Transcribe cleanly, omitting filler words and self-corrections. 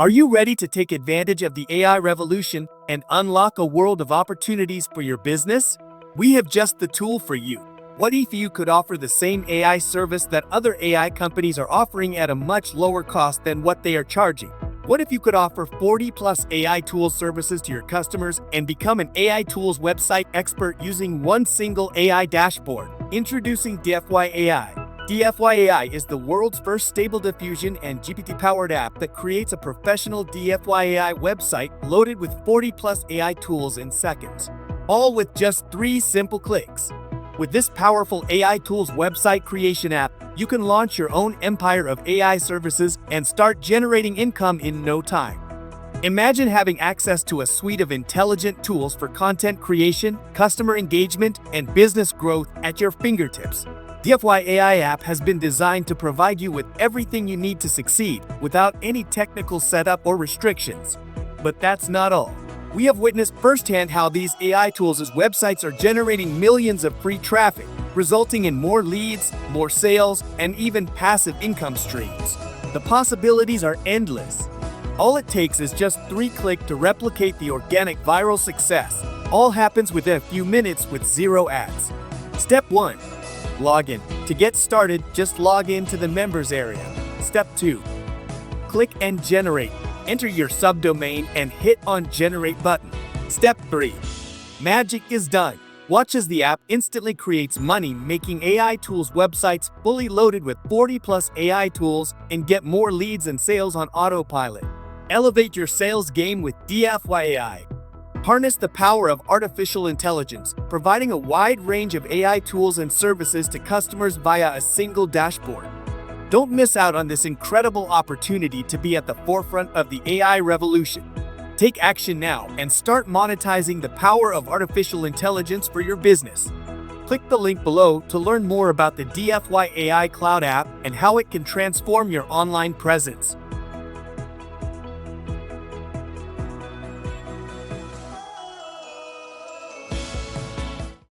Are you ready to take advantage of the AI revolution and unlock a world of opportunities for your business? We have just the tool for you. What if you could offer the same AI service that other AI companies are offering at a much lower cost than what they are charging? What if you could offer 40+ AI tools services to your customers and become an AI tools website expert using one single AI dashboard? Introducing DFY AI. DFY AI is the world's first stable diffusion and GPT-powered app that creates a professional DFY AI website loaded with 40+ AI tools in seconds, all with just 3 simple clicks. With this powerful AI tools website creation app, you can launch your own empire of AI services and start generating income in no time. Imagine having access to a suite of intelligent tools for content creation, customer engagement, and business growth at your fingertips. DFY AI app has been designed to provide you with everything you need to succeed without any technical setup or restrictions. But that's not all. We have witnessed firsthand how these AI tools' websites are generating millions of free traffic, resulting in more leads, more sales, and even passive income streams. The possibilities are endless. All it takes is just 3 clicks to replicate the organic viral success. All happens within a few minutes with 0 ads. Step 1. Login. To get started, just log in to the members area. Step 2. Click and generate. Enter your subdomain and hit on generate button. Step 3. Magic is done. Watch as the app instantly creates money-making AI tools websites fully loaded with 40+ AI tools and get more leads and sales on autopilot. Elevate your sales game with DFY AI. Harness the power of artificial intelligence, providing a wide range of AI tools and services to customers via a single dashboard. Don't miss out on this incredible opportunity to be at the forefront of the AI revolution. Take action now and start monetizing the power of artificial intelligence for your business. Click the link below to learn more about the DFY AI Cloud App and how it can transform your online presence.